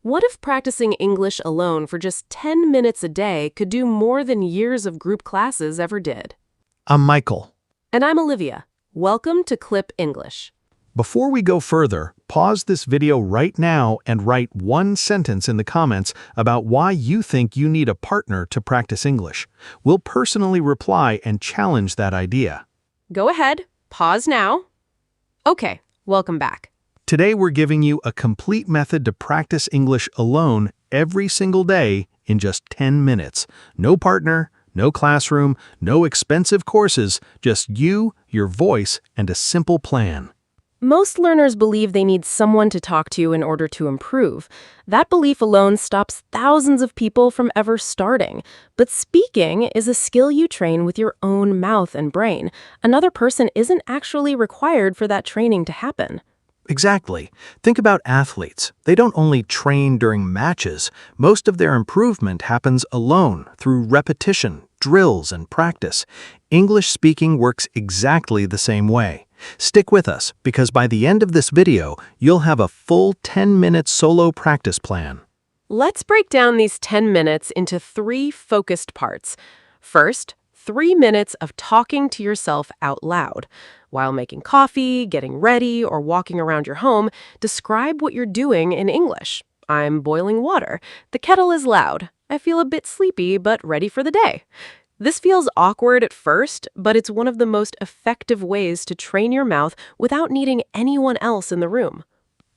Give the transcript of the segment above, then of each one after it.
What if practicing English alone for just 10 minutes a day could do more than years of group classes ever did? I'm Michael. And I'm Olivia. Welcome to Qlip English. Before we go further, pause this video right now and write one sentence in the comments about why you think you need a partner to practice English. We'll personally reply and challenge that idea. Go ahead, pause now. Okay, welcome back. Today we're giving you a complete method to practice English alone every single day in just 10 minutes. No partner, no classroom, no expensive courses, just you, your voice, and a simple plan. Most learners believe they need someone to talk to in order to improve. That belief alone stops thousands of people from ever starting. But speaking is a skill you train with your own mouth and brain. Another person isn't actually required for that training to happen. Exactly. Think about athletes. They don't only train during matches. Most of their improvement happens alone, through repetition, drills, and practice. English speaking works exactly the same way. Stick with us, because by the end of this video, you'll have a full 10-minute solo practice plan. Let's break down these 10 minutes into 3 focused parts. First, 3 minutes of talking to yourself out loud. While making coffee, getting ready, or walking around your home, describe what you're doing in English. I'm boiling water. The kettle is loud. I feel a bit sleepy, but ready for the day. This feels awkward at first, but it's one of the most effective ways to train your mouth without needing anyone else in the room.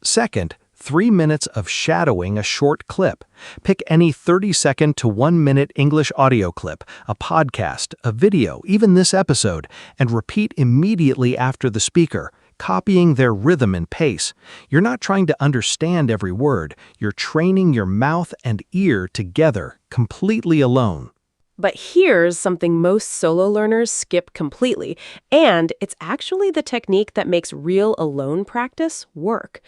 Second, 3 minutes of shadowing a short clip. Pick any 30-second to 1-minute English audio clip, a podcast, a video, even this episode, and repeat immediately after the speaker, copying their rhythm and pace. You're not trying to understand every word. You're training your mouth and ear together, completely alone. But here's something most solo learners skip completely, and it's actually the technique that makes real alone practice work.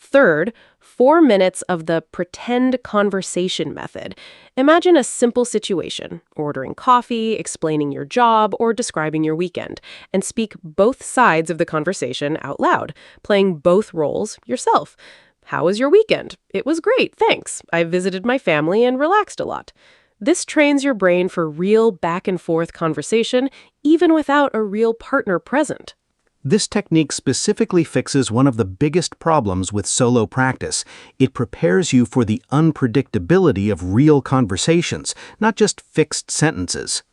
Third, 4 minutes of the pretend conversation method. Imagine a simple situation, ordering coffee, explaining your job, or describing your weekend, and speak both sides of the conversation out loud, playing both roles yourself. How was your weekend? It was great, thanks. I visited my family and relaxed a lot. This trains your brain for real back-and-forth conversation, even without a real partner present. This technique specifically fixes one of the biggest problems with solo practice. It prepares you for the unpredictability of real conversations, not just fixed sentences.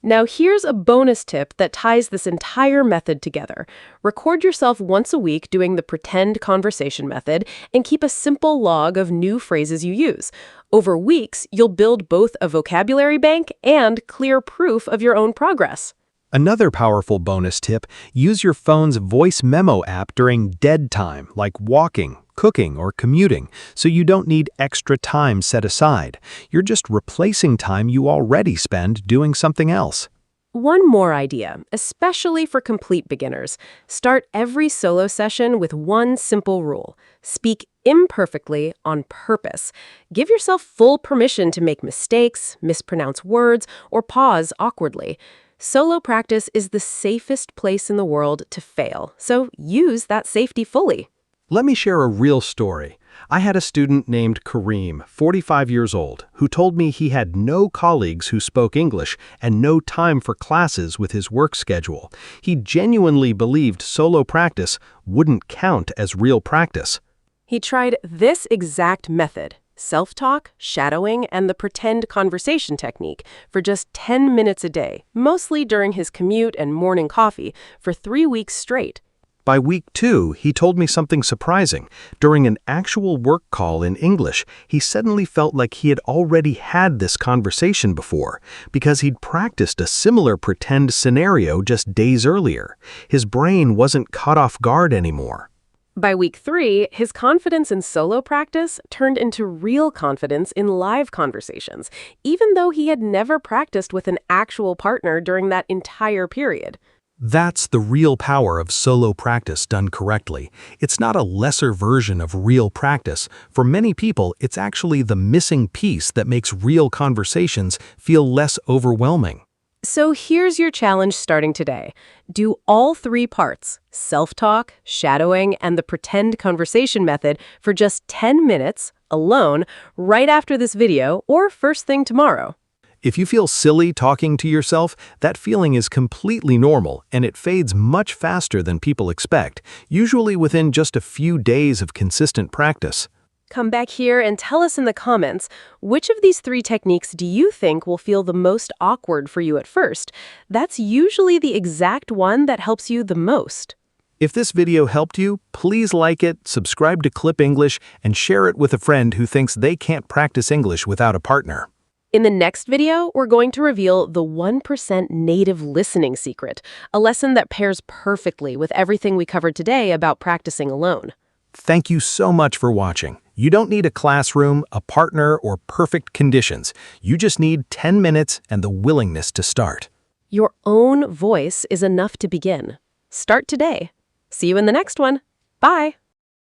Now here's a bonus tip that ties this entire method together. Record yourself once a week doing the pretend conversation method and keep a simple log of new phrases you use. Over weeks, you'll build both a vocabulary bank and clear proof of your own progress. Another powerful bonus tip, use your phone's voice memo app during dead time, like walking, cooking, or commuting, so you don't need extra time set aside. You're just replacing time you already spend doing something else. One more idea, especially for complete beginners. Start every solo session with one simple rule. Speak imperfectly on purpose. Give yourself full permission to make mistakes, mispronounce words, or pause awkwardly. Solo practice is the safest place in the world to fail, so use that safety fully. Let me share a real story. I had a student named Kareem, 45 years old, who told me he had no colleagues who spoke English and no time for classes with his work schedule. He genuinely believed solo practice wouldn't count as real practice. He tried this exact method, self-talk, shadowing, and the pretend conversation technique for just 10 minutes a day, mostly during his commute and morning coffee, for 3 weeks straight. By week 2, he told me something surprising. During an actual work call in English, he suddenly felt like he had already had this conversation before, because he'd practiced a similar pretend scenario just days earlier. His brain wasn't caught off guard anymore. By week 3, his confidence in solo practice turned into real confidence in live conversations, even though he had never practiced with an actual partner during that entire period. That's the real power of solo practice done correctly. It's not a lesser version of real practice. For many people, it's actually the missing piece that makes real conversations feel less overwhelming. So here's your challenge starting today. Do all 3 parts, self-talk, shadowing, and the pretend conversation method for just 10 minutes alone, right after this video or first thing tomorrow. If you feel silly talking to yourself, that feeling is completely normal and it fades much faster than people expect, usually within just a few days of consistent practice. Come back here and tell us in the comments, which of these 3 techniques do you think will feel the most awkward for you at first? That's usually the exact one that helps you the most. If this video helped you, please like it, subscribe to Qlip English, and share it with a friend who thinks they can't practice English without a partner. In the next video, we're going to reveal the 1% native listening secret, a lesson that pairs perfectly with everything we covered today about practicing alone. Thank you so much for watching. You don't need a classroom, a partner, or perfect conditions. You just need 10 minutes and the willingness to start. Your own voice is enough to begin. Start today. See you in the next one. Bye.